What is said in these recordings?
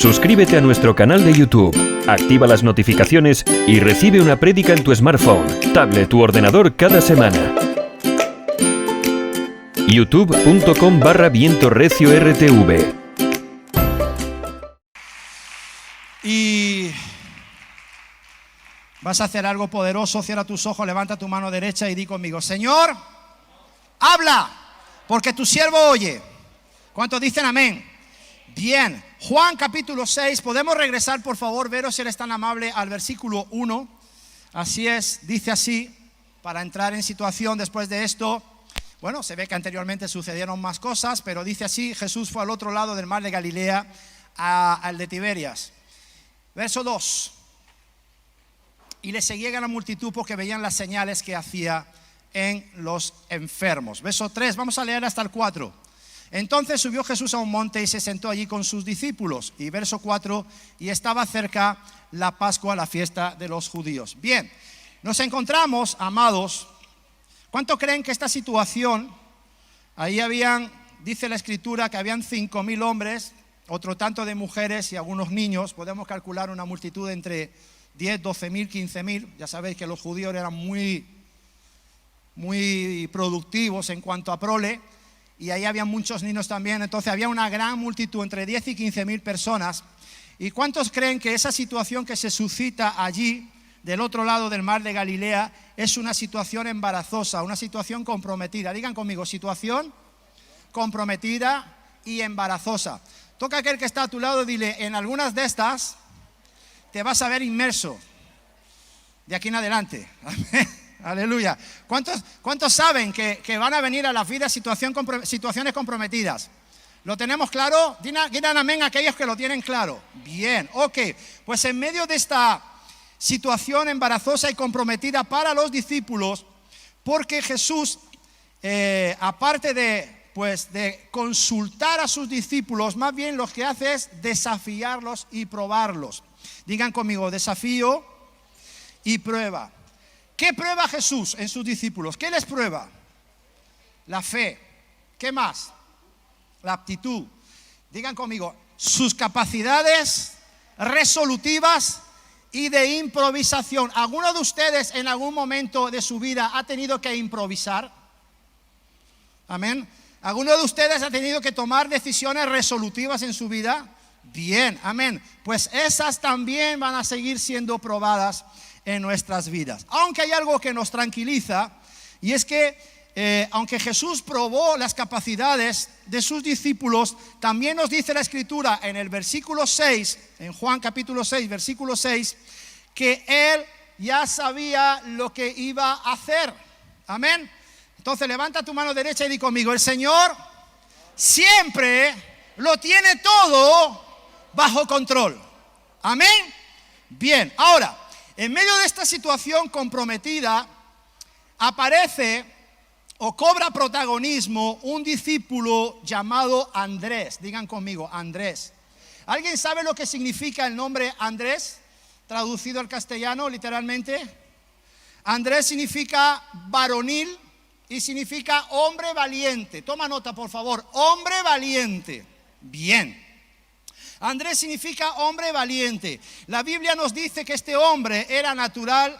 Suscríbete a nuestro canal de YouTube, activa las notificaciones y recibe una prédica en tu smartphone, tablet u ordenador cada semana. youtube.com/vientorrecio.rtv. Y vas a hacer algo poderoso. Cierra tus ojos, levanta tu mano derecha y di conmigo: Señor, habla, porque tu siervo oye. ¿Cuántos dicen amén? Bien, Juan capítulo 6, podemos regresar por favor, Vero, si eres tan amable, al versículo 1. Así es, dice así, para entrar en situación después de esto. Bueno, se ve que anteriormente sucedieron más cosas, pero dice así: Jesús fue al otro lado del mar de Galilea, al de Tiberias. Verso 2. Y le seguía la multitud porque veían las señales que hacía en los enfermos. Verso 3, vamos a leer hasta el 4. Entonces subió Jesús a un monte y se sentó allí con sus discípulos. Y verso 4, y estaba cerca la Pascua, la fiesta de los judíos. Bien, nos encontramos, amados. ¿Cuánto creen que esta situación, ahí habían, dice la Escritura, que habían 5,000 hombres, otro tanto de mujeres y algunos niños? Podemos calcular una multitud de entre 10, 12,000, 15,000. Ya sabéis que los judíos eran muy productivos en cuanto a prole. Y ahí había muchos niños también, entonces había una gran multitud, entre 10 y 15,000 personas. ¿Y cuántos creen que esa situación que se suscita allí, del otro lado del mar de Galilea, es una situación embarazosa, una situación comprometida? Digan conmigo: situación comprometida y embarazosa. Toca a aquel que está a tu lado y dile: en algunas de estas te vas a ver inmerso de aquí en adelante. Amén. Aleluya. ¿Cuántos saben que van a venir a la vida situaciones comprometidas? ¿Lo tenemos claro? Digan amén a aquellos que lo tienen claro. Bien, ok. Pues en medio de esta situación embarazosa y comprometida para los discípulos, porque Jesús, aparte de consultar a sus discípulos, más bien lo que hace es desafiarlos y probarlos. Digan conmigo: desafío y prueba. ¿Qué prueba Jesús en sus discípulos? ¿Qué les prueba? La fe. ¿Qué más? La aptitud. Digan conmigo: sus capacidades resolutivas y de improvisación. ¿Alguno de ustedes en algún momento de su vida ha tenido que improvisar? Amén. ¿Alguno de ustedes ha tenido que tomar decisiones resolutivas en su vida? Bien, amén. Pues esas también van a seguir siendo probadas en nuestras vidas. Aunque hay algo que nos tranquiliza, y es que aunque Jesús probó las capacidades de sus discípulos, también nos dice la Escritura en el versículo 6, en Juan capítulo 6, versículo 6, que Él ya sabía lo que iba a hacer. Amén. Entonces levanta tu mano derecha y di conmigo: el Señor siempre lo tiene todo bajo control. Amén. Bien, ahora, en medio de esta situación comprometida, aparece o cobra protagonismo un discípulo llamado Andrés. Digan conmigo: Andrés. ¿Alguien sabe lo que significa el nombre Andrés? Traducido al castellano, literalmente. Andrés significa varonil y significa hombre valiente. Toma nota, por favor: hombre valiente. Bien. Andrés significa hombre valiente. La Biblia nos dice que este hombre era natural,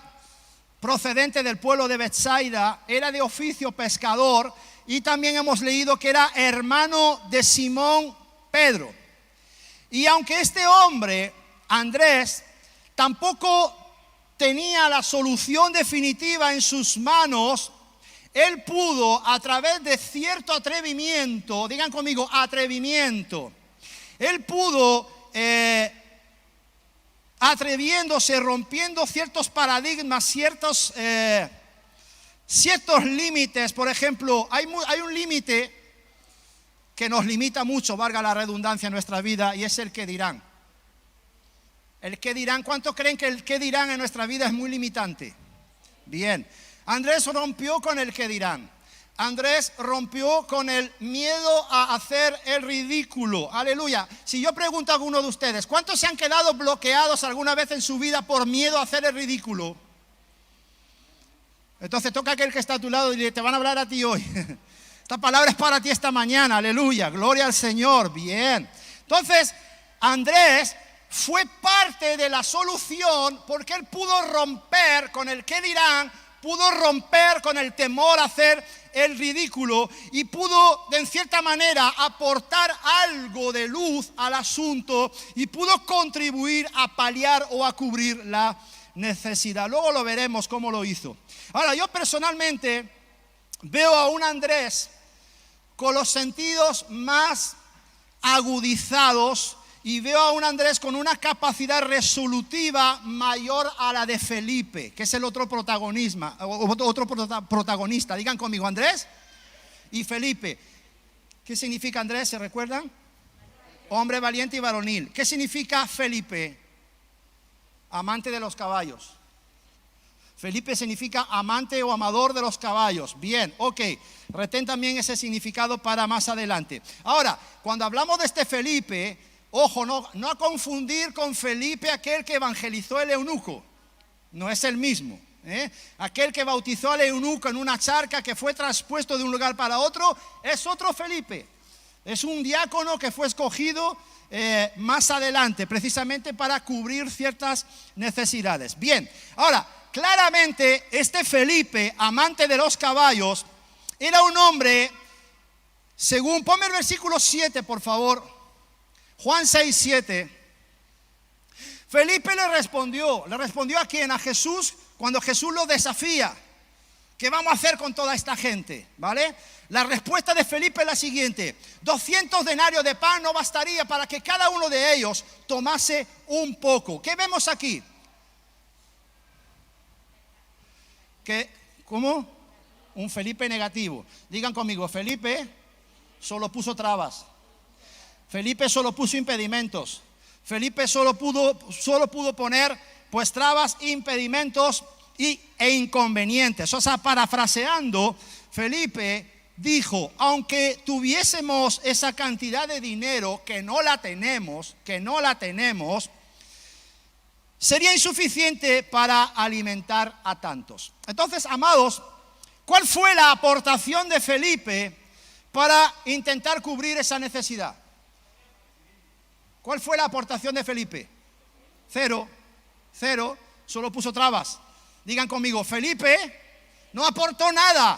procedente del pueblo de Betsaida, era de oficio pescador, y también hemos leído que era hermano de Simón Pedro. Y aunque este hombre, Andrés, tampoco tenía la solución definitiva en sus manos, él pudo, a través de cierto atrevimiento, digan conmigo: atrevimiento, él pudo, atreviéndose, rompiendo ciertos paradigmas, ciertos límites. Por ejemplo, hay un límite que nos limita mucho, valga la redundancia, en nuestra vida, y es el qué dirán. El qué dirán. ¿Cuántos creen que el qué dirán en nuestra vida es muy limitante? Bien. Andrés rompió con el qué dirán. Andrés rompió con el miedo a hacer el ridículo. Aleluya. Si yo pregunto a alguno de ustedes: ¿cuántos se han quedado bloqueados alguna vez en su vida por miedo a hacer el ridículo? Entonces toca a aquel que está a tu lado y te van a hablar a ti hoy. Esta palabra es para ti esta mañana. Aleluya. Gloria al Señor. Bien. Entonces Andrés fue parte de la solución porque él pudo romper con el qué dirán, pudo romper con el temor a hacer el ridículo y pudo, en cierta manera, aportar algo de luz al asunto y pudo contribuir a paliar o a cubrir la necesidad. Luego lo veremos cómo lo hizo. Ahora, yo personalmente veo a un Andrés con los sentidos más agudizados y veo a un Andrés con una capacidad resolutiva mayor a la de Felipe, que es el otro protagonista. Digan conmigo, Andrés y Felipe. ¿Qué significa Andrés? ¿Se recuerdan? Hombre valiente y varonil. ¿Qué significa Felipe? Amante de los caballos. Felipe significa amante o amador de los caballos. Bien, ok. Retén también ese significado para más adelante. Ahora, cuando hablamos de este Felipe, ojo, no a confundir con Felipe aquel que evangelizó el eunuco. No es el mismo. Aquel que bautizó al eunuco en una charca que fue traspuesto de un lugar para otro, es otro Felipe. Es un diácono que fue escogido más adelante, precisamente para cubrir ciertas necesidades. Bien, ahora, claramente este Felipe, amante de los caballos, era un hombre, según, ponme el versículo 7 por favor, Juan 6, 7. Felipe le respondió ¿a quién? A Jesús, cuando Jesús lo desafía. ¿Qué vamos a hacer con toda esta gente? ¿Vale? La respuesta de Felipe es la siguiente: 200 denarios de pan no bastaría para que cada uno de ellos tomase un poco. ¿Qué vemos aquí? ¿Cómo? Un Felipe negativo. Digan conmigo, Felipe solo puso trabas. Felipe solo puso impedimentos. Felipe solo pudo poner pues trabas, impedimentos e inconvenientes. O sea, parafraseando, Felipe dijo: aunque tuviésemos esa cantidad de dinero que no la tenemos, sería insuficiente para alimentar a tantos. Entonces, amados, ¿cuál fue la aportación de Felipe para intentar cubrir esa necesidad? ¿Cuál fue la aportación de Felipe? Cero, solo puso trabas. Digan conmigo, Felipe no aportó nada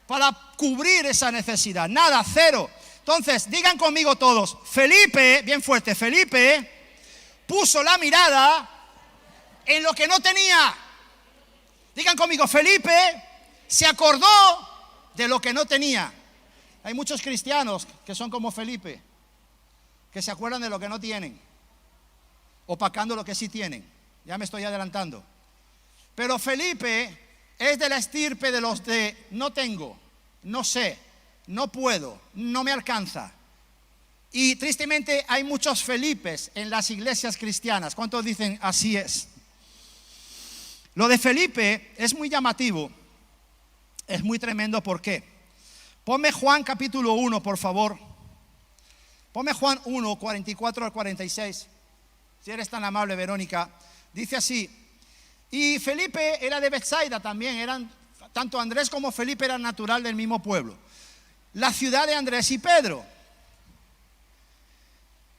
para cubrir esa necesidad, nada, cero. Entonces, digan conmigo todos, Felipe, bien fuerte, Felipe puso la mirada en lo que no tenía. Digan conmigo, Felipe se acordó de lo que no tenía. Hay muchos cristianos que son como Felipe, que se acuerdan de lo que no tienen, opacando lo que sí tienen. Ya me estoy adelantando. Pero Felipe es de la estirpe de los de no tengo, no sé, no puedo, no me alcanza. Y tristemente hay muchos Felipes en las iglesias cristianas. ¿Cuántos dicen así es? Lo de Felipe es muy llamativo, es muy tremendo. ¿Por qué? Ponme Juan capítulo 1, por favor. Ponme Juan 1, 44 al 46. Si eres tan amable, Verónica. Dice así: y Felipe era de Betsaida también. Tanto Andrés como Felipe eran natural del mismo pueblo, la ciudad de Andrés y Pedro.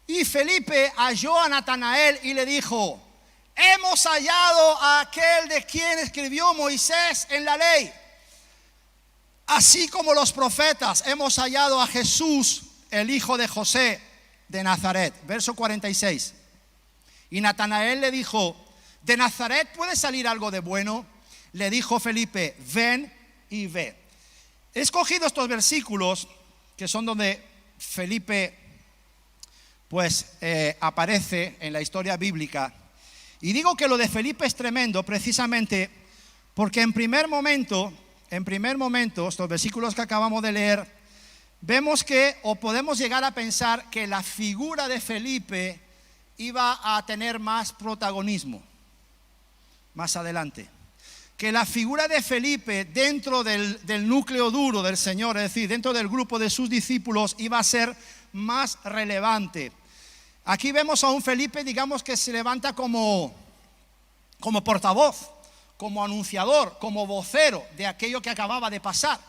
Y Felipe halló a Natanael y le dijo: hemos hallado a aquel de quien escribió Moisés en la ley, así como los profetas. Hemos hallado a Jesús, el hijo de José de Nazaret. Verso 46. Y Natanael le dijo: ¿de Nazaret puede salir algo de bueno? Le dijo Felipe: ven y ve. He escogido estos versículos que son donde Felipe pues aparece en la historia bíblica. Y digo que lo de Felipe es tremendo precisamente porque en primer momento, estos versículos que acabamos de leer, vemos que, o podemos llegar a pensar que la figura de Felipe iba a tener más protagonismo más adelante. Que la figura de Felipe dentro del núcleo duro del Señor, es decir, dentro del grupo de sus discípulos, iba a ser más relevante. Aquí vemos a un Felipe, digamos, que se levanta como portavoz, como anunciador, como vocero de aquello que acababa de pasar.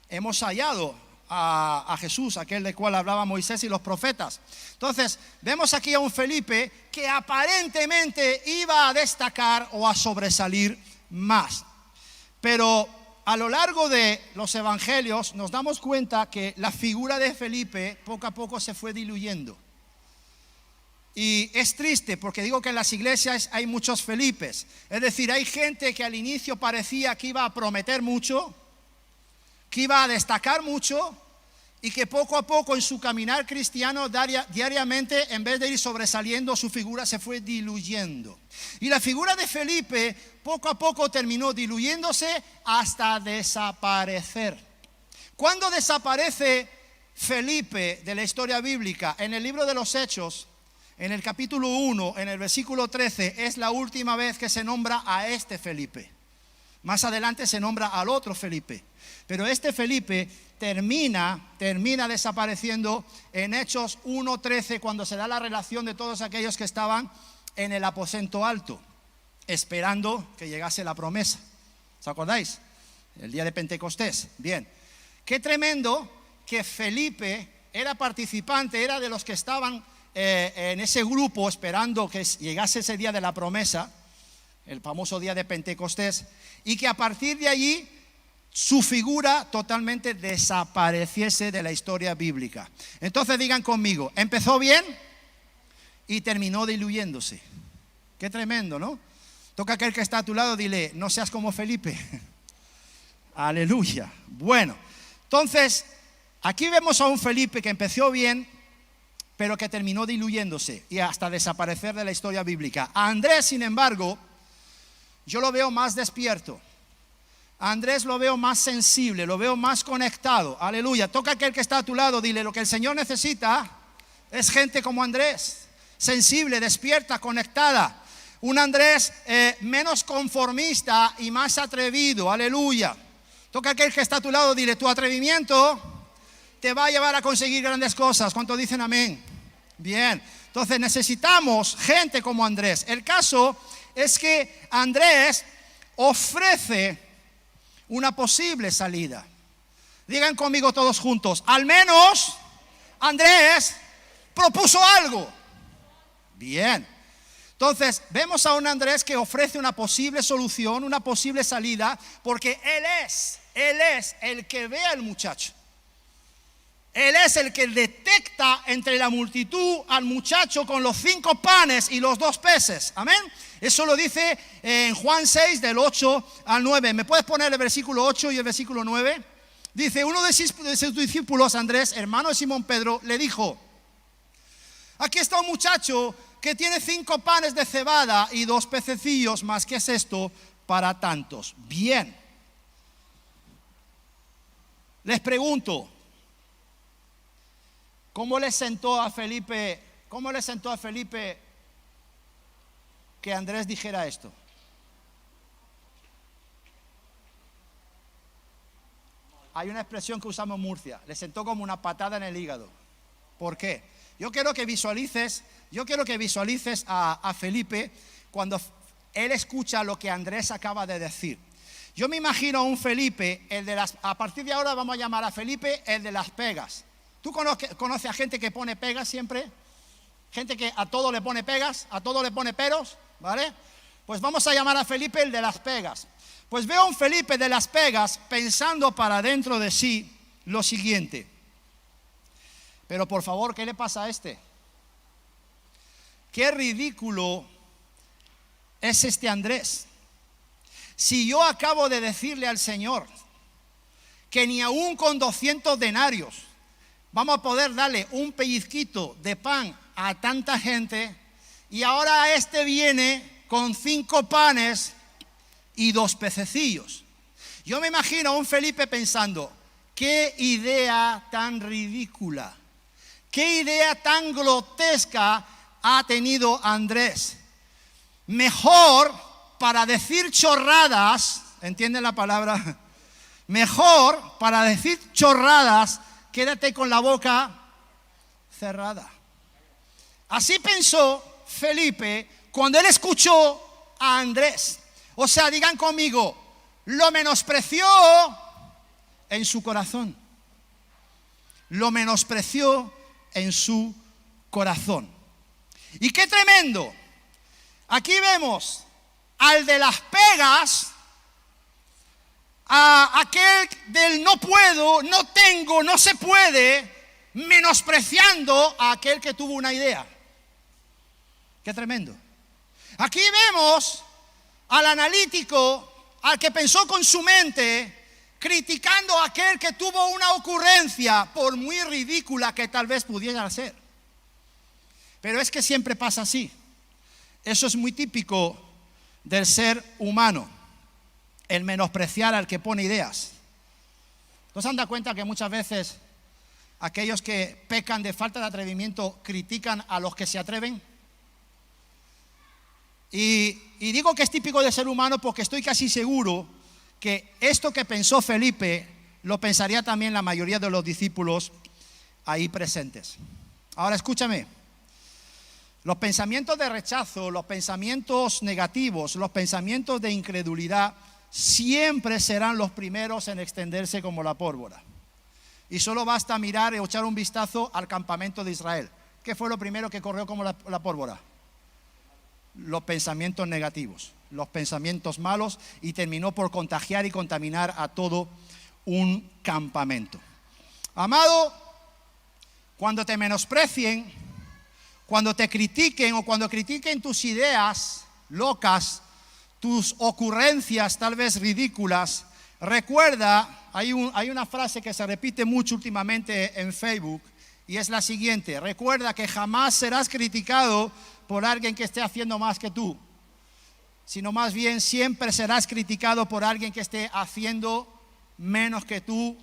Hemos hallado a Jesús, aquel del cual hablaba Moisés y los profetas. Entonces, vemos aquí a un Felipe que aparentemente iba a destacar o a sobresalir más. Pero a lo largo de los evangelios nos damos cuenta que la figura de Felipe poco a poco se fue diluyendo. Y es triste porque digo que en las iglesias hay muchos Felipes. Es decir, hay gente que al inicio parecía que iba a prometer mucho, que iba a destacar mucho, y que poco a poco en su caminar cristiano diariamente, en vez de ir sobresaliendo, su figura se fue diluyendo. Y la figura de Felipe poco a poco terminó diluyéndose hasta desaparecer. ¿Cuándo desaparece Felipe de la historia bíblica? En el libro de los Hechos, en el capítulo 1, en el versículo 13, es la última vez que se nombra a este Felipe. Más adelante se nombra al otro Felipe. Pero este Felipe termina desapareciendo en Hechos 1:13, cuando se da la relación de todos aquellos que estaban en el aposento alto, esperando que llegase la promesa. ¿Os acordáis? El día de Pentecostés. Bien. Qué tremendo que Felipe era participante, era de los que estaban en ese grupo esperando que llegase ese día de la promesa, el famoso día de Pentecostés, y que a partir de allí su figura totalmente desapareciese de la historia bíblica. Entonces digan conmigo, empezó bien y terminó diluyéndose. Qué tremendo, ¿no? Toca a aquel que está a tu lado, dile, no seas como Felipe. Aleluya. Bueno, entonces aquí vemos a un Felipe que empezó bien, pero que terminó diluyéndose y hasta desaparecer de la historia bíblica. A Andrés, sin embargo, yo lo veo más despierto. A Andrés lo veo más sensible, lo veo más conectado. Aleluya. Toca a aquel que está a tu lado, dile, lo que el Señor necesita es gente como Andrés, sensible, despierta, conectada. Un Andrés menos conformista y más atrevido. Aleluya. Toca a aquel que está a tu lado, dile, tu atrevimiento te va a llevar a conseguir grandes cosas. ¿Cuántos dicen amén? Bien. Entonces necesitamos gente como Andrés. El caso es que Andrés ofrece una posible salida. Digan conmigo todos juntos, al menos Andrés propuso algo. Bien. Entonces vemos a un Andrés que ofrece una posible solución, una posible salida, porque él es el que ve al muchacho. Él es el que detecta entre la multitud al muchacho con los 5 panes y los 2 peces. Amén. Eso lo dice en Juan 6 del 8 al 9. ¿Me puedes poner el versículo 8 y el versículo 9? Dice, uno de sus discípulos, Andrés, hermano de Simón Pedro, le dijo, aquí está un muchacho que tiene 5 panes de cebada y 2 pececillos más. ¿Qué es esto para tantos? Bien. Les pregunto, ¿cómo le sentó a Felipe que Andrés dijera esto? Hay una expresión que usamos en Murcia, le sentó como una patada en el hígado. ¿Por qué? Yo quiero que visualices a Felipe cuando él escucha lo que Andrés acaba de decir. Yo me imagino a un Felipe, a partir de ahora vamos a llamar a Felipe el de las pegas. ¿Tú conoces a gente que pone pegas siempre? Gente que a todo le pone pegas, a todo le pone peros, ¿vale? Pues vamos a llamar a Felipe el de las pegas. Pues veo a un Felipe de las pegas pensando para dentro de sí lo siguiente. Pero por favor, ¿qué le pasa a este? Qué ridículo es este Andrés. Si yo acabo de decirle al Señor que ni aún con 200 denarios vamos a poder darle un pellizquito de pan a tanta gente, y ahora este viene con 5 panes y 2 pececillos. Yo me imagino a un Felipe pensando, qué idea tan ridícula, qué idea tan grotesca ha tenido Andrés. Mejor para decir chorradas, ¿entienden la palabra? Mejor para decir chorradas, quédate con la boca cerrada. Así pensó Felipe cuando él escuchó a Andrés. O sea, digan conmigo, lo menospreció en su corazón. lo menospreció en su corazón. Y qué tremendo. Aquí vemos al de las pegas, a aquel del no puedo, no tengo, no se puede, menospreciando a aquel que tuvo una idea. Qué tremendo. Aquí vemos al analítico, al que pensó con su mente, criticando a aquel que tuvo una ocurrencia, por muy ridícula que tal vez pudiera ser. Pero es que siempre pasa así. Eso es muy típico del ser humano, el menospreciar al que pone ideas. ¿No se han dado cuenta que muchas veces aquellos que pecan de falta de atrevimiento critican a los que se atreven? Y digo que es típico del ser humano porque estoy casi seguro que esto que pensó Felipe lo pensaría también la mayoría de los discípulos ahí presentes. Ahora escúchame. Los pensamientos de rechazo, los pensamientos negativos, los pensamientos de incredulidad siempre serán los primeros en extenderse como la pólvora. Y solo basta mirar y echar un vistazo al campamento de Israel. ¿Qué fue lo primero que corrió como la pólvora? Los pensamientos negativos, los pensamientos malos, y terminó por contagiar y contaminar a todo un campamento. Amado, cuando te menosprecien, cuando te critiquen o cuando critiquen tus ideas locas, tus ocurrencias tal vez ridículas, recuerda, hay una frase que se repite mucho últimamente en Facebook y es la siguiente: recuerda que jamás serás criticado por alguien que esté haciendo más que tú, sino más bien siempre serás criticado por alguien que esté haciendo menos que tú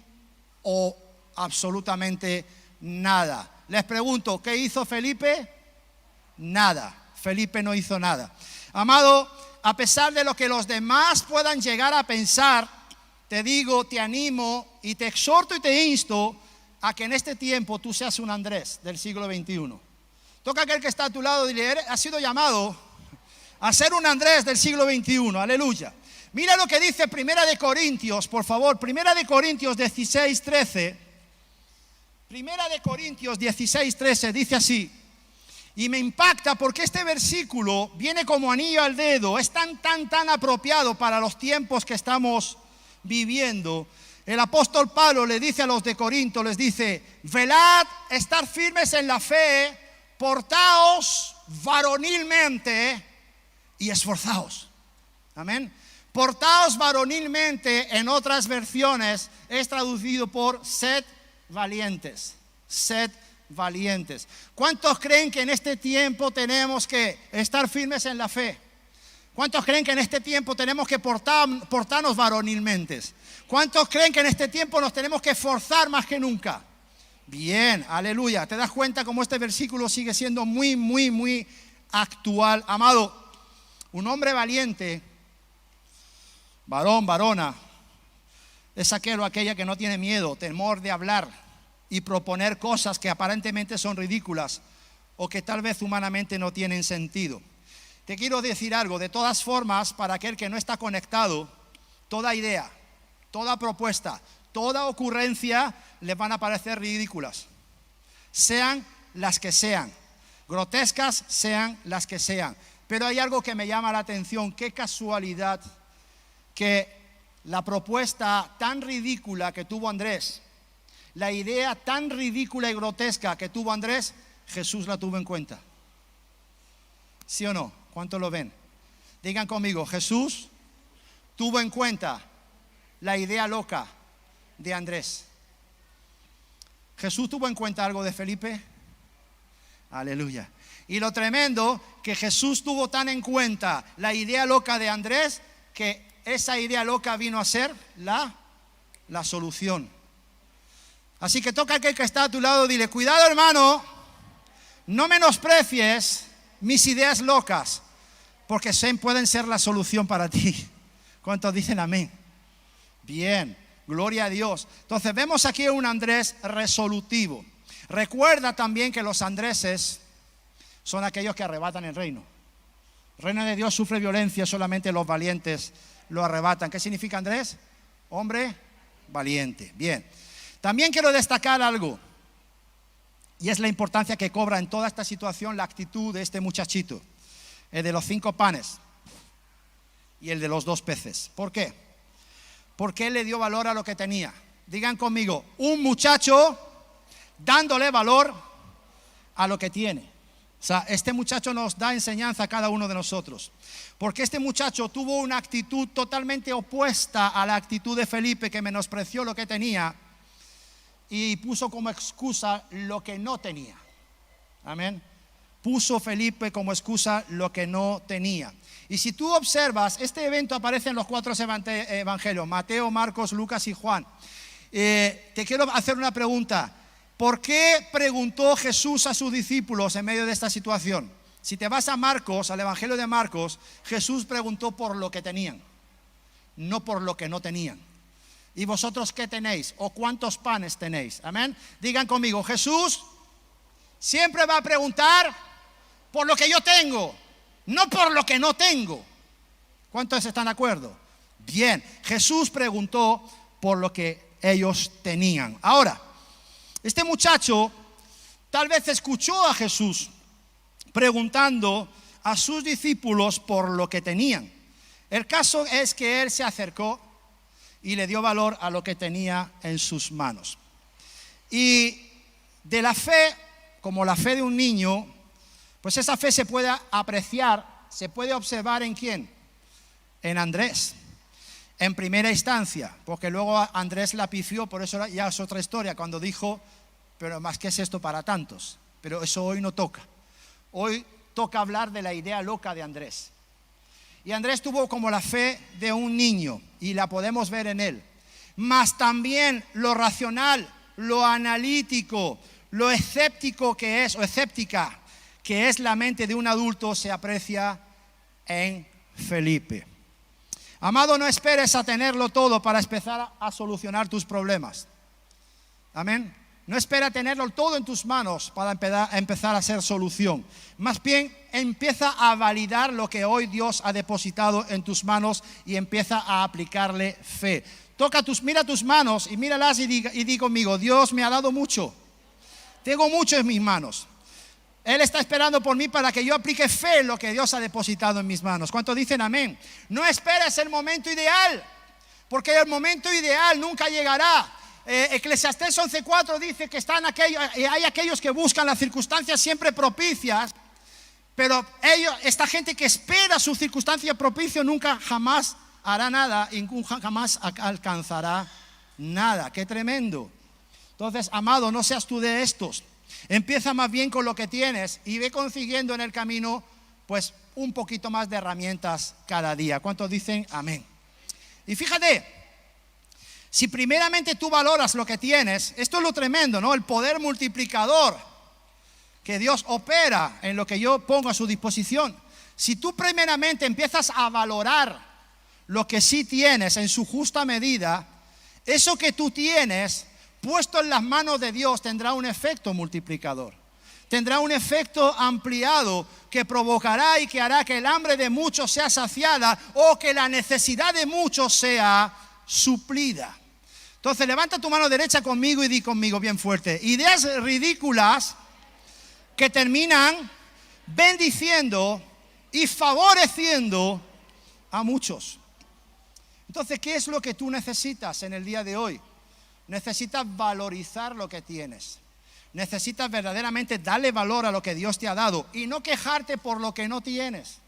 o absolutamente nada. Les pregunto, ¿qué hizo Felipe? Nada. Felipe no hizo nada. Amado, a pesar de lo que los demás puedan llegar a pensar, te digo, te animo y te exhorto y te insto a que en este tiempo tú seas un Andrés del siglo XXI. Toca a aquel que está a tu lado y dile: has sido llamado a ser un Andrés del siglo XXI. Aleluya. Mira lo que dice Primera de Corintios, por favor. Primera de Corintios 16:13. Primera de Corintios 16:13 dice así, y me impacta porque este versículo viene como anillo al dedo, es tan apropiado para los tiempos que estamos viviendo. El apóstol Pablo le dice a los de Corinto, les dice: velad, estar firmes en la fe, portaos varonilmente y esforzaos. Amén. Portaos varonilmente, en otras versiones es traducido por sed valientes, sed valientes. ¿Cuántos creen que en este tiempo tenemos que estar firmes en la fe? ¿Cuántos creen que en este tiempo tenemos que portarnos varonilmente? ¿Cuántos creen que en este tiempo nos tenemos que esforzar más que nunca? Bien, aleluya. ¿Te das cuenta cómo este versículo sigue siendo muy actual? Amado, un hombre valiente, varón, varona, es aquel o aquella que no tiene miedo, temor de hablar y proponer cosas que aparentemente son ridículas o que tal vez humanamente no tienen sentido. Te quiero decir algo, de todas formas, para aquel que no está conectado, toda idea, toda propuesta, toda ocurrencia le van a parecer ridículas, sean las que sean, grotescas sean las que sean. Pero hay algo que me llama la atención, qué casualidad que la propuesta tan ridícula que tuvo Andrés, la idea tan ridícula y grotesca que tuvo Andrés, Jesús la tuvo en cuenta. ¿Sí o no? ¿Cuántos lo ven? Digan conmigo, Jesús tuvo en cuenta la idea loca de Andrés. ¿Jesús tuvo en cuenta algo de Felipe? Aleluya. Y lo tremendo, que Jesús tuvo tan en cuenta la idea loca de Andrés, que esa idea loca vino a ser la solución. Así que toca a aquel que está a tu lado, dile: cuidado, hermano, no menosprecies mis ideas locas, porque pueden ser la solución para ti. ¿Cuántos dicen amén? Bien, gloria a Dios. Entonces vemos aquí un Andrés resolutivo. Recuerda también que los Andreses son aquellos que arrebatan el reino. El reino de Dios sufre violencia, solamente los valientes lo arrebatan. ¿Qué significa Andrés? Hombre valiente. Bien. También quiero destacar algo. Y es la importancia que cobra en toda esta situación la actitud de este muchachito, el de los 5 panes y el de los 2 peces. ¿Por qué? Porque él le dio valor a lo que tenía. Digan conmigo, un muchacho dándole valor a lo que tiene. O sea, este muchacho nos da enseñanza a cada uno de nosotros. Porque este muchacho tuvo una actitud totalmente opuesta a la actitud de Felipe, que menospreció lo que tenía y puso como excusa lo que no tenía. Amén. Puso Felipe como excusa lo que no tenía. Y si tú observas, este evento aparece en los 4 evangelios, Mateo, Marcos, Lucas y Juan. Te quiero hacer una pregunta. ¿Por qué preguntó Jesús a sus discípulos en medio de esta situación? Si te vas a Marcos, al evangelio de Marcos, Jesús preguntó por lo que tenían, no por lo que no tenían. ¿Y vosotros qué tenéis? ¿O cuántos panes tenéis? Amén. Digan conmigo, Jesús siempre va a preguntar por lo que yo tengo, no por lo que no tengo. ¿Cuántos están de acuerdo? Bien, Jesús preguntó por lo que ellos tenían. Ahora, este muchacho tal vez escuchó a Jesús preguntando a sus discípulos por lo que tenían. El caso es que él se acercó y le dio valor a lo que tenía en sus manos. Y de la fe, como la fe de un niño, pues esa fe se puede apreciar, se puede observar ¿en quién? En Andrés, en primera instancia, porque luego Andrés la pifió, por eso ya es otra historia, cuando dijo, pero más que es esto para tantos, pero eso hoy no toca. Hoy toca hablar de la idea loca de Andrés. Y Andrés tuvo como la fe de un niño, y la podemos ver en él. Mas también lo racional, lo analítico, lo escéptico que es, o escéptica, que es la mente de un adulto, se aprecia en Felipe. Amado, no esperes a tenerlo todo para empezar a solucionar tus problemas. Amén. No espera tenerlo todo en tus manos para empezar a hacer solución. Más bien, empieza a validar lo que hoy Dios ha depositado en tus manos y empieza a aplicarle fe. Mira tus manos y míralas y di conmigo, Dios me ha dado mucho. Tengo mucho en mis manos. Él está esperando por mí para que yo aplique fe en lo que Dios ha depositado en mis manos. ¿Cuántos dicen amén? No esperes el momento ideal, porque el momento ideal nunca llegará. Eclesiastés 11:4 dice que hay aquellos que buscan las circunstancias siempre propicias, pero esta gente que espera su circunstancia propicia nunca jamás hará nada y jamás alcanzará nada. ¡Qué tremendo! Entonces, amado, no seas tú de estos. Empieza más bien con lo que tienes y ve consiguiendo en el camino pues un poquito más de herramientas cada día. ¿Cuántos dicen amén? Y fíjate, si primeramente tú valoras lo que tienes, esto es lo tremendo, ¿no? El poder multiplicador que Dios opera en lo que yo pongo a su disposición. Si tú primeramente empiezas a valorar lo que sí tienes en su justa medida, eso que tú tienes puesto en las manos de Dios tendrá un efecto multiplicador. Tendrá un efecto ampliado que provocará y que hará que el hambre de muchos sea saciada o que la necesidad de muchos sea suplida. Entonces levanta tu mano derecha conmigo y di conmigo bien fuerte. Ideas ridículas que terminan bendiciendo y favoreciendo a muchos. Entonces, ¿qué es lo que tú necesitas en el día de hoy? Necesitas valorizar lo que tienes. Necesitas verdaderamente darle valor a lo que Dios te ha dado y no quejarte por lo que no tienes.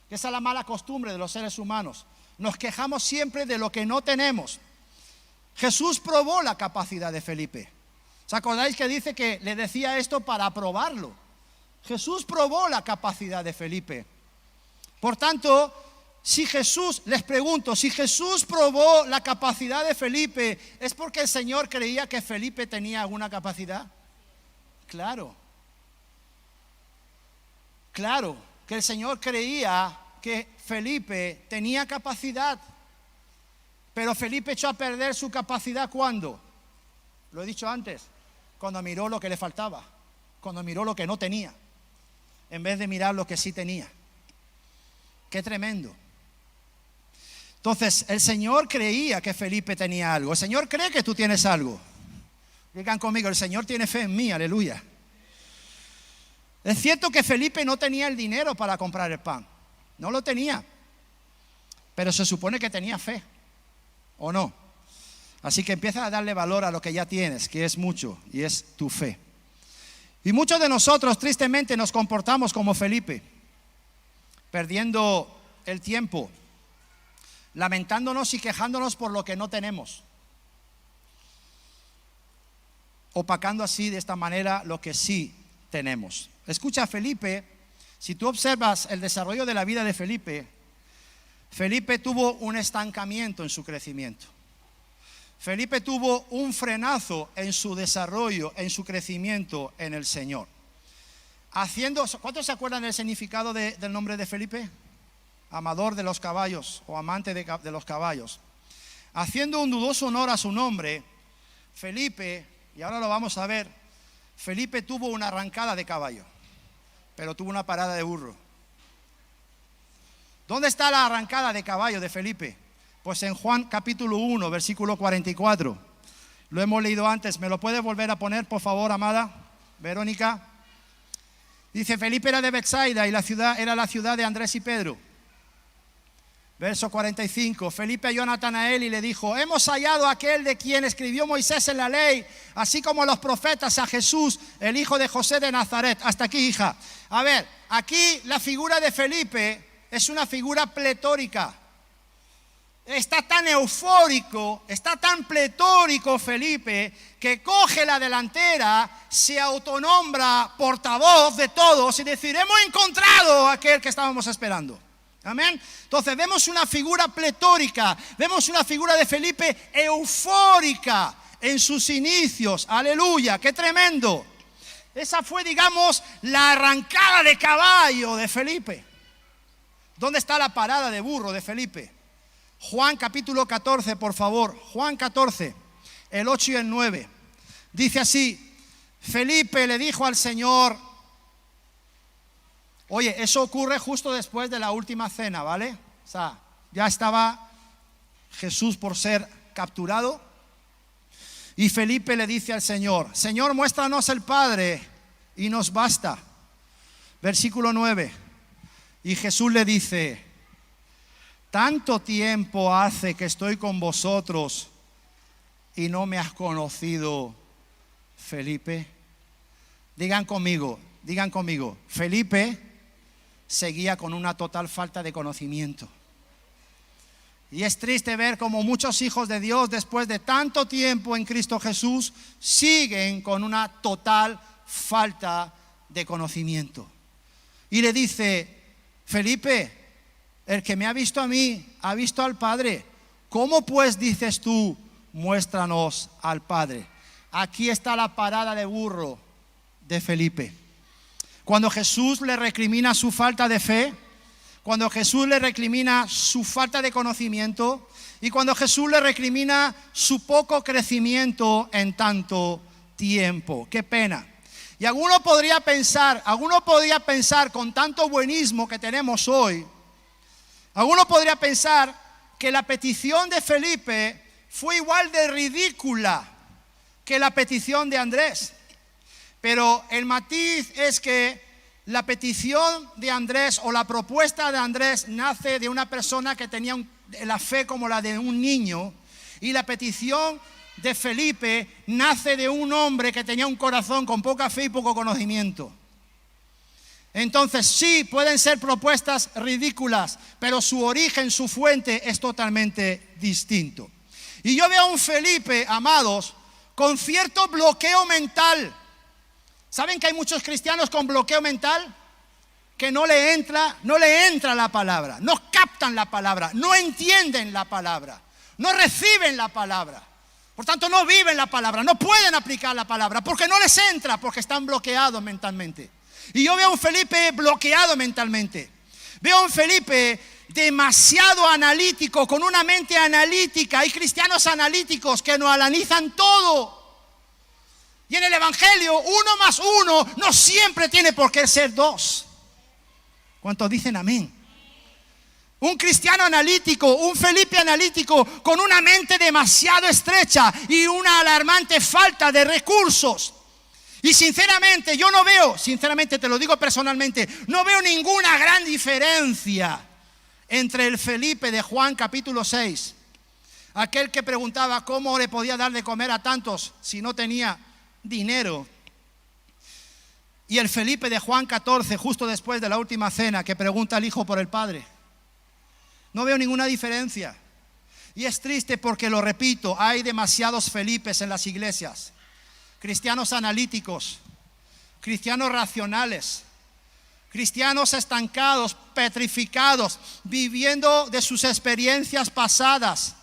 Esa es la mala costumbre de los seres humanos. Nos quejamos siempre de lo que no tenemos. Jesús probó la capacidad de Felipe. ¿Os acordáis que dice que le decía esto para probarlo? Jesús probó la capacidad de Felipe. Por tanto, les pregunto, si Jesús probó la capacidad de Felipe, ¿es porque el Señor creía que Felipe tenía alguna capacidad? Claro que el Señor creía que Felipe tenía capacidad, pero Felipe echó a perder su capacidad ¿cuándo? Lo he dicho antes, cuando miró lo que le faltaba, cuando miró lo que no tenía, en vez de mirar lo que sí tenía. ¡Qué tremendo! Entonces, el Señor creía que Felipe tenía algo. El Señor cree que tú tienes algo. Digan conmigo, el Señor tiene fe en mí, aleluya. Es cierto que Felipe no tenía el dinero para comprar el pan, no lo tenía, pero se supone que tenía fe, ¿o no? Así que empieza a darle valor a lo que ya tienes, que es mucho, y es tu fe. Y muchos de nosotros tristemente nos comportamos como Felipe, perdiendo el tiempo, lamentándonos y quejándonos por lo que no tenemos, opacando así de esta manera lo que sí tenemos. Escucha, Felipe, si tú observas el desarrollo de la vida de Felipe, Felipe tuvo un estancamiento en su crecimiento. Felipe tuvo un frenazo en su desarrollo, en su crecimiento en el Señor. ¿Cuántos se acuerdan del significado del nombre de Felipe? Amador de los caballos o amante de los caballos. Haciendo un dudoso honor a su nombre, Felipe, y ahora lo vamos a ver, Felipe tuvo una arrancada de caballo, pero tuvo una parada de burro. ¿Dónde está la arrancada de caballo de Felipe? Pues en Juan capítulo 1, versículo 44. Lo hemos leído antes. ¿Me lo puedes volver a poner, por favor, amada Verónica? Dice, Felipe era de Betsaida y la ciudad era la ciudad de Andrés y Pedro. Verso 45, Felipe halló a Natanael y le dijo, hemos hallado a aquel de quien escribió Moisés en la ley, así como los profetas, a Jesús, el hijo de José de Nazaret. Hasta aquí, hija. A ver, aquí la figura de Felipe es una figura pletórica. Está tan eufórico, está tan pletórico Felipe, que coge la delantera, se autonombra portavoz de todos y decir, hemos encontrado a aquel que estábamos esperando. Amén. Entonces vemos una figura pletórica, vemos una figura de Felipe eufórica en sus inicios. Aleluya, qué tremendo. Esa fue, digamos, la arrancada de caballo de Felipe. ¿Dónde está la parada de burro de Felipe? Juan capítulo 14, por favor. Juan 14, el 8 y el 9. Dice así, Felipe le dijo al Señor. Oye, eso ocurre justo después de la última cena, ¿vale? O sea, ya estaba Jesús por ser capturado. Y Felipe le dice al Señor, Señor, muéstranos el Padre y nos basta. Versículo 9. Y Jesús le dice, tanto tiempo hace que estoy con vosotros y no me has conocido, Felipe. Digan conmigo, Felipe seguía con una total falta de conocimiento. Y es triste ver cómo muchos hijos de Dios, después de tanto tiempo en Cristo Jesús, siguen con una total falta de conocimiento. Y le dice, Felipe, el que me ha visto a mí, ha visto al Padre. ¿Cómo pues dices tú, muéstranos al Padre? Aquí está la parada de burro de Felipe. Cuando Jesús le recrimina su falta de fe, cuando Jesús le recrimina su falta de conocimiento y cuando Jesús le recrimina su poco crecimiento en tanto tiempo. Qué pena. Y alguno podría pensar con tanto buenismo que tenemos hoy, alguno podría pensar que la petición de Felipe fue igual de ridícula que la petición de Andrés. Pero el matiz es que la petición de Andrés o la propuesta de Andrés nace de una persona que tenía la fe como la de un niño, y la petición de Felipe nace de un hombre que tenía un corazón con poca fe y poco conocimiento. Entonces sí, pueden ser propuestas ridículas, pero su origen, su fuente es totalmente distinto. Y yo veo a un Felipe, amados, con cierto bloqueo mental. ¿Saben que hay muchos cristianos con bloqueo mental? Que no le entra la palabra, no captan la palabra, no entienden la palabra, no reciben la palabra. Por tanto, no viven la palabra, no pueden aplicar la palabra, porque no les entra, porque están bloqueados mentalmente. Y yo veo a un Felipe bloqueado mentalmente. Veo a un Felipe demasiado analítico, con una mente analítica. Hay cristianos analíticos que no analizan todo. Y en el Evangelio, 1 más 1 no siempre tiene por qué ser 2. ¿Cuántos dicen amén? Un cristiano analítico, un Felipe analítico, con una mente demasiado estrecha y una alarmante falta de recursos. Y sinceramente, yo no veo, sinceramente te lo digo personalmente, no veo ninguna gran diferencia entre el Felipe de Juan capítulo 6, aquel que preguntaba cómo le podía dar de comer a tantos si no tenía dinero, y el Felipe de Juan 14, justo después de la última cena, que pregunta al Hijo por el Padre. No veo ninguna diferencia. Y es triste porque, lo repito, hay demasiados Felipes en las iglesias. Cristianos analíticos, cristianos racionales, cristianos estancados, petrificados, viviendo de sus experiencias pasadas.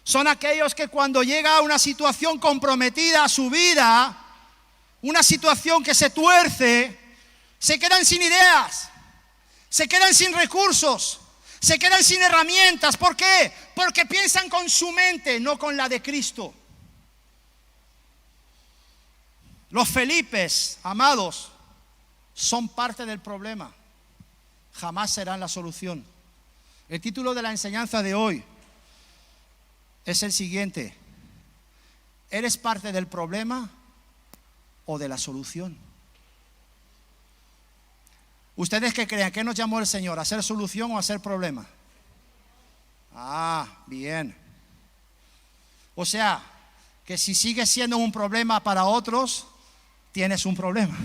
Son aquellos que cuando llega una situación comprometida a su vida, una situación que se tuerce, se quedan sin ideas, se quedan sin recursos, se quedan sin herramientas. ¿Por qué? Porque piensan con su mente, no con la de Cristo. Los Felipes, amados, son parte del problema, jamás serán la solución. El título de la enseñanza de hoy es el siguiente: ¿eres parte del problema o de la solución? ¿Ustedes qué creen? ¿Qué nos llamó el Señor? ¿A ser solución o a ser problema? Ah, bien. O sea, que si sigues siendo un problema para otros, tienes un problema.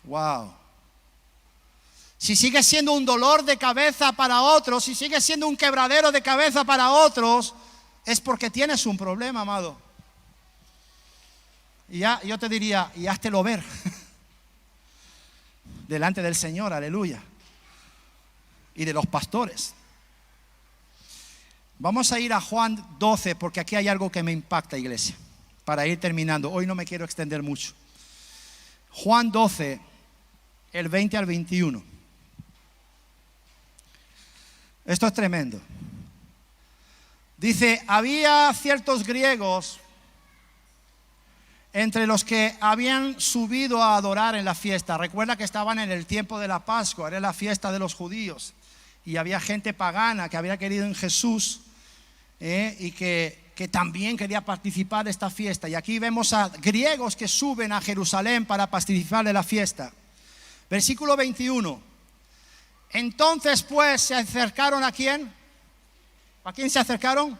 Wow. Si sigues siendo un dolor de cabeza para otros, si sigues siendo un quebradero de cabeza para otros, es porque tienes un problema, amado. Y ya yo te diría, y háztelo ver delante del Señor, aleluya, y de los pastores. Vamos a ir a Juan 12, porque aquí hay algo que me impacta, iglesia, para ir terminando. Hoy no me quiero extender mucho. Juan 12, el 20 al 21. Esto es tremendo. Dice: había ciertos griegos entre los que habían subido a adorar en la fiesta. Recuerda que estaban en el tiempo de la Pascua, era la fiesta de los judíos, y había gente pagana que había querido en Jesús, y que también quería participar de esta fiesta. Y aquí vemos a griegos que suben a Jerusalén para participar de la fiesta. Versículo 21. Entonces pues se acercaron ¿a quién? ¿A quién se acercaron?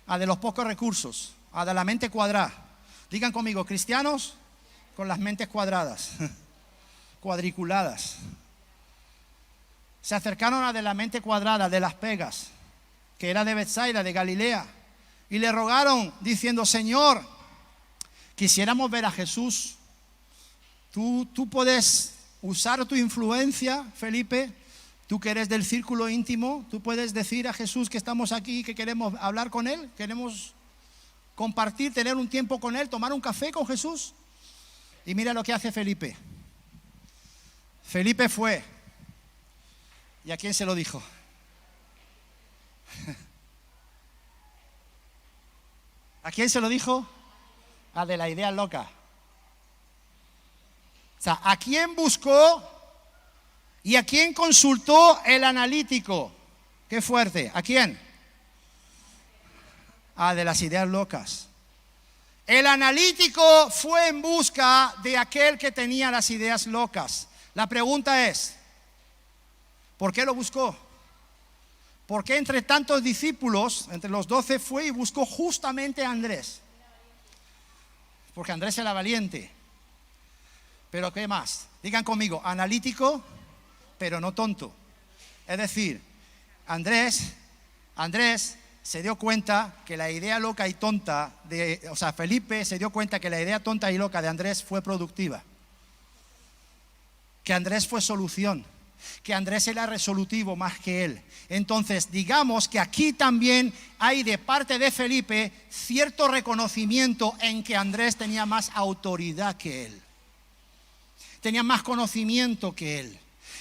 A de los pocos recursos, a de la mente cuadrada. Digan conmigo: cristianos con las mentes cuadradas, cuadriculadas. Se acercaron a de la mente cuadrada, de las pegas, que era de Betsaida, de Galilea, y le rogaron diciendo: Señor, quisiéramos ver a Jesús. Tú puedes usar tu influencia, Felipe, tú que eres del círculo íntimo, tú puedes decir a Jesús que estamos aquí, que queremos hablar con Él, queremos compartir, tener un tiempo con Él, tomar un café con Jesús. Y mira lo que hace Felipe. Felipe fue. ¿Y a quién se lo dijo? ¿A quién se lo dijo? A de la idea loca. O sea, ¿a quién buscó y a quién consultó el analítico? Qué fuerte. ¿A quién? A de las ideas locas. El analítico fue en busca de aquel que tenía las ideas locas. La pregunta es: ¿por qué lo buscó? ¿Por qué entre tantos discípulos, entre los 12, fue y buscó justamente a Andrés? Porque Andrés era valiente. Pero ¿qué más? Digan conmigo: analítico, pero no tonto. Es decir, Andrés se dio cuenta que la idea loca y tonta Felipe se dio cuenta que la idea tonta y loca de Andrés fue productiva. Que Andrés fue solución. Que Andrés era resolutivo más que él. Entonces, digamos que aquí también hay de parte de Felipe cierto reconocimiento en que Andrés tenía más autoridad que él. Tenía más conocimiento que él.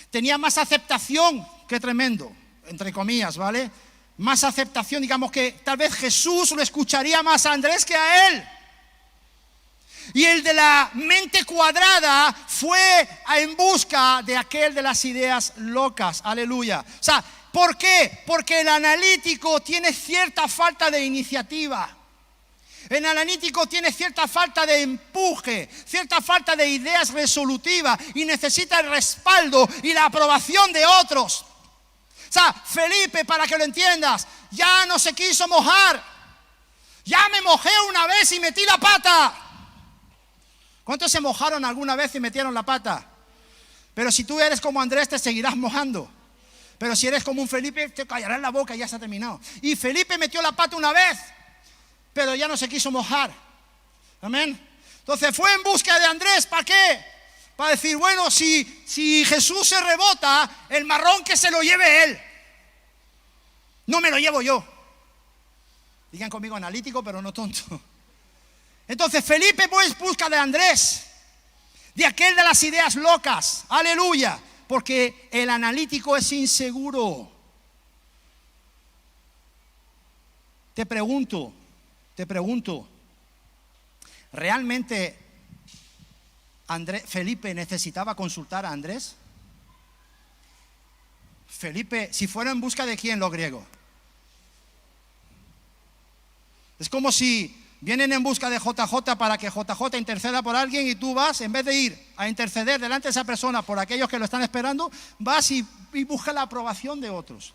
Tenía más aceptación, qué tremendo, entre comillas, ¿vale? Más aceptación, digamos que tal vez Jesús lo escucharía más a Andrés que a él. Y el de la mente cuadrada fue en busca de aquel de las ideas locas. Aleluya. O sea, ¿por qué? Porque el analítico tiene cierta falta de iniciativa. El analítico tiene cierta falta de empuje, cierta falta de ideas resolutivas y necesita el respaldo y la aprobación de otros. O sea, Felipe, para que lo entiendas, ya no se quiso mojar. Ya me mojé una vez y metí la pata. ¿Cuántos se mojaron alguna vez y metieron la pata? Pero si tú eres como Andrés, te seguirás mojando. Pero si eres como un Felipe, te callarás la boca y ya se ha terminado. Y Felipe metió la pata una vez, pero ya no se quiso mojar. Amén. Entonces fue en busca de Andrés. ¿Para qué? Para decir, bueno, si Jesús se rebota, el marrón que se lo lleve él. No me lo llevo yo. Digan conmigo, analítico, pero no tonto. Entonces Felipe pues busca de Andrés, de aquel de las ideas locas. Aleluya. Porque el analítico es inseguro. Te pregunto, ¿realmente Felipe necesitaba consultar a Andrés? Felipe, si fuera en busca de quién, los griegos. Es como si vienen en busca de JJ para que JJ interceda por alguien y tú vas, en vez de ir a interceder delante de esa persona por aquellos que lo están esperando, vas y buscas la aprobación de otros.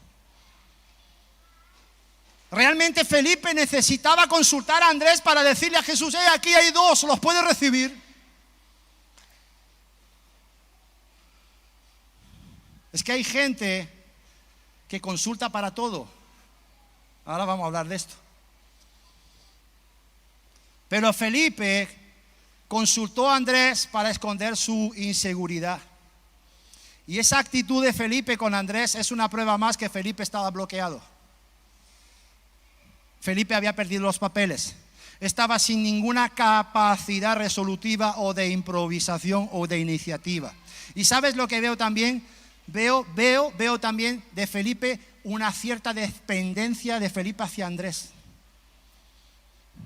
Realmente Felipe necesitaba consultar a Andrés para decirle a Jesús, aquí hay dos, ¿los puedes recibir? Es que hay gente que consulta para todo. Ahora vamos a hablar de esto. Pero Felipe consultó a Andrés para esconder su inseguridad. Y esa actitud de Felipe con Andrés es una prueba más que Felipe estaba bloqueado. Felipe había perdido los papeles. Estaba sin ninguna capacidad resolutiva o de improvisación o de iniciativa. ¿Y sabes lo que veo también? Veo también de Felipe una cierta dependencia de Felipe hacia Andrés.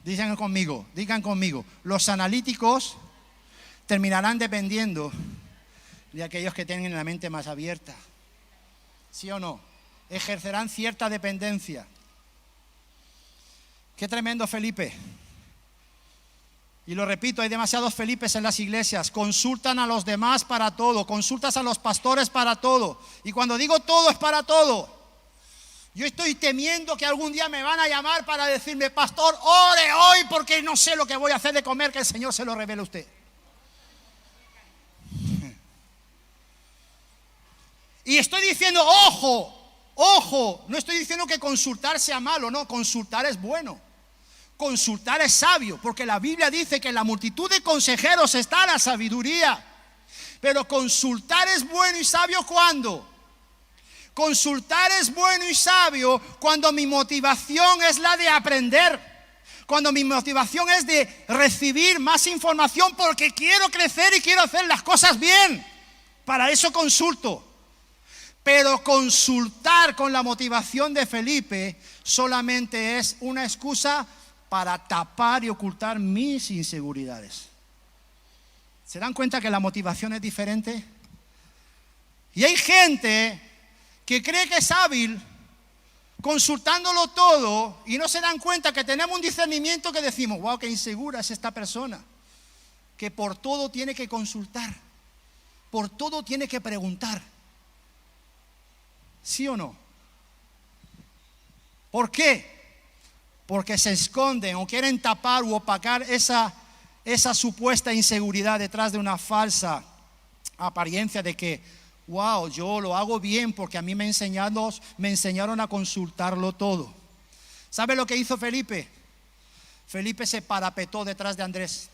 Digan conmigo, los analíticos terminarán dependiendo de aquellos que tienen la mente más abierta. ¿Sí o no? Ejercerán cierta dependencia. Qué tremendo Felipe. Y lo repito, hay demasiados Felipes en las iglesias. Consultan a los demás para todo. Consultas a los pastores para todo. Y cuando digo todo, es para todo. Yo estoy temiendo que algún día me van a llamar para decirme, pastor, ore hoy porque no sé lo que voy a hacer de comer, que el Señor se lo revele a usted. Y estoy diciendo, ojo, no estoy diciendo que consultar sea malo, no, consultar es bueno. Consultar es sabio, porque la Biblia dice que en la multitud de consejeros está la sabiduría. Pero consultar es bueno y sabio ¿cuándo? Consultar es bueno y sabio cuando mi motivación es la de aprender, cuando mi motivación es de recibir más información porque quiero crecer y quiero hacer las cosas bien. Para eso consulto. Pero consultar con la motivación de Felipe solamente es una excusa para tapar y ocultar mis inseguridades. ¿Se dan cuenta que la motivación es diferente? Y hay gente que cree que es hábil consultándolo todo y no se dan cuenta que tenemos un discernimiento que decimos, wow, qué insegura es esta persona, que por todo tiene que consultar, por todo tiene que preguntar. ¿Sí o no? ¿Por qué? Porque se esconden o quieren tapar u opacar esa supuesta inseguridad detrás de una falsa apariencia de que, wow, yo lo hago bien porque a mí me enseñaron a consultarlo todo. ¿Sabe lo que hizo Felipe? Felipe se parapetó detrás de Andrés.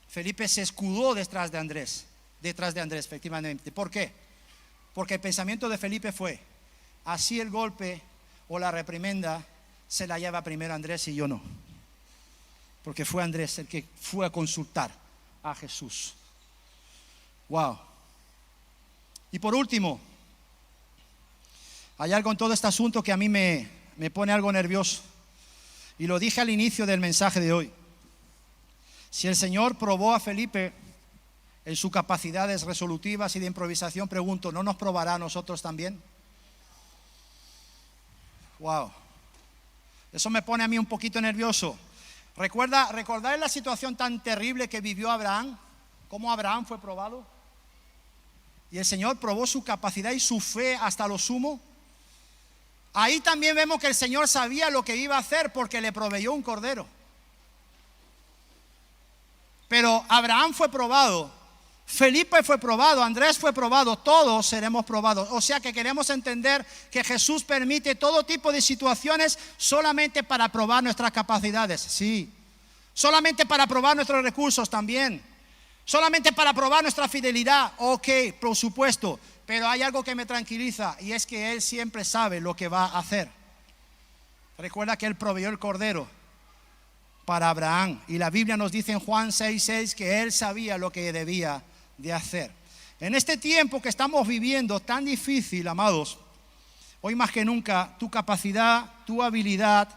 Felipe se escudó detrás de Andrés, efectivamente. ¿Por qué? Porque el pensamiento de Felipe fue, así el golpe o la reprimenda se la lleva primero Andrés y yo no. Porque fue Andrés el que fue a consultar a Jesús. Wow. Y por último, hay algo en todo este asunto que a mí me pone algo nervioso. Y lo dije al inicio del mensaje de hoy. Si el Señor probó a Felipe en sus capacidades resolutivas y de improvisación, pregunto, ¿no nos probará a nosotros también? Wow. Eso me pone a mí un poquito nervioso. ¿Recordáis la situación tan terrible que vivió Abraham? ¿Cómo Abraham fue probado? Y el Señor probó su capacidad y su fe hasta lo sumo. Ahí también vemos que el Señor sabía lo que iba a hacer porque le proveyó un cordero. Pero Abraham fue probado, Felipe fue probado, Andrés fue probado, todos seremos probados. O sea que queremos entender que Jesús permite todo tipo de situaciones solamente para probar nuestras capacidades, sí. Solamente para probar nuestros recursos también. Solamente para probar nuestra fidelidad, ok, por supuesto. Pero hay algo que me tranquiliza y es que Él siempre sabe lo que va a hacer. Recuerda que Él proveyó el cordero para Abraham. Y la Biblia nos dice en Juan 6:6 que Él sabía lo que debía de hacer. En este tiempo que estamos viviendo tan difícil, amados, hoy más que nunca, tu capacidad, tu habilidad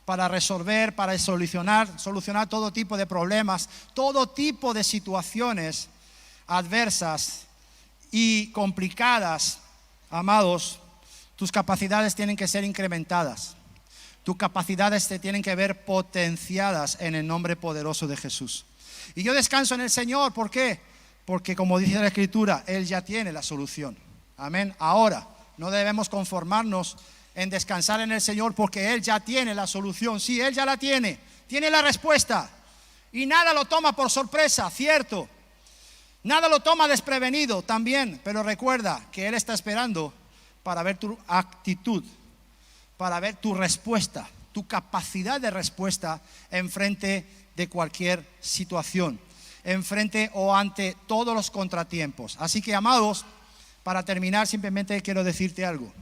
para resolver, para solucionar todo tipo de problemas, todo tipo de situaciones adversas y complicadas, amados, tus capacidades tienen que ser incrementadas. Tus capacidades se tienen que ver potenciadas en el nombre poderoso de Jesús. Y yo descanso en el Señor, ¿por qué? Porque como dice la Escritura, Él ya tiene la solución. Amén. Ahora, no debemos conformarnos en descansar en el Señor porque Él ya tiene la solución. Sí, Él ya la tiene la respuesta. Y nada lo toma por sorpresa, cierto. Nada lo toma desprevenido también. Pero recuerda que Él está esperando para ver tu actitud, para ver tu respuesta, tu capacidad de respuesta en frente de cualquier situación, en frente o ante todos los contratiempos. Así que, amados, para terminar simplemente quiero decirte algo.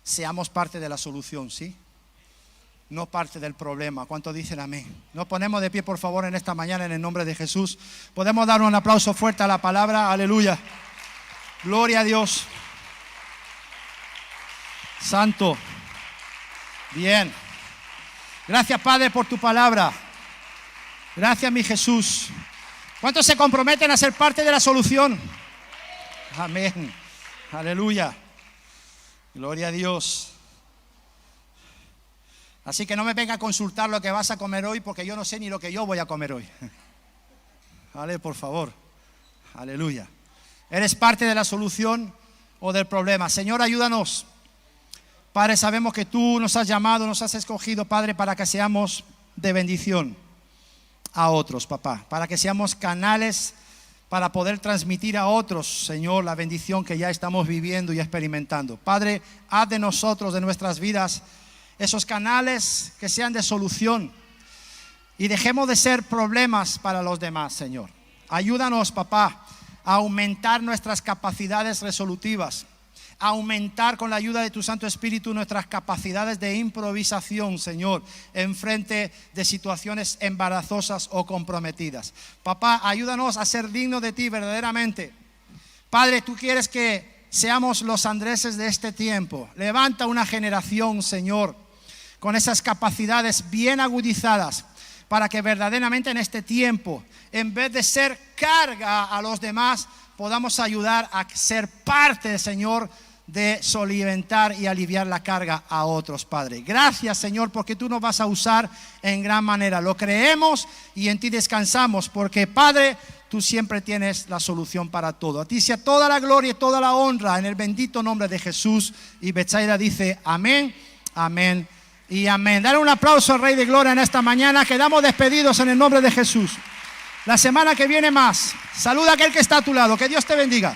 Seamos parte de la solución, ¿sí? No parte del problema. ¿Cuántos dicen amén? Nos ponemos de pie, por favor, en esta mañana en el nombre de Jesús. Podemos dar un aplauso fuerte a la palabra. Aleluya. Gloria a Dios. Santo. Bien. Gracias, Padre, por tu palabra. Gracias, mi Jesús. ¿Cuántos se comprometen a ser parte de la solución? Amén. Aleluya. Gloria a Dios. Así que no me venga a consultar lo que vas a comer hoy, porque yo no sé ni lo que yo voy a comer hoy. Vale, por favor. Aleluya. ¿Eres parte de la solución o del problema? Señor, ayúdanos. Padre, sabemos que tú nos has llamado, nos has escogido, Padre, para que seamos de bendición a otros, papá. Para que seamos canales para poder transmitir a otros, Señor, la bendición que ya estamos viviendo y experimentando. Padre, haz de nosotros, de nuestras vidas, esos canales que sean de solución y dejemos de ser problemas para los demás, Señor. Ayúdanos, papá, a aumentar nuestras capacidades resolutivas, a aumentar con la ayuda de tu Santo Espíritu nuestras capacidades de improvisación, Señor, en frente de situaciones embarazosas o comprometidas. Papá, ayúdanos a ser dignos de ti verdaderamente. Padre, tú quieres que seamos los Andréses de este tiempo. Levanta una generación, Señor, con esas capacidades bien agudizadas, para que verdaderamente en este tiempo, en vez de ser carga a los demás, podamos ayudar a ser parte, Señor, de soliviantar y aliviar la carga a otros, Padre. Gracias, Señor, porque tú nos vas a usar en gran manera. Lo creemos y en ti descansamos, porque, Padre, tú siempre tienes la solución para todo. A ti sea toda la gloria y toda la honra en el bendito nombre de Jesús. Y Betsaida dice amén, amén y amén. Dale un aplauso al Rey de Gloria en esta mañana. Quedamos despedidos en el nombre de Jesús. La semana que viene más. Saluda a aquel que está a tu lado. Que Dios te bendiga.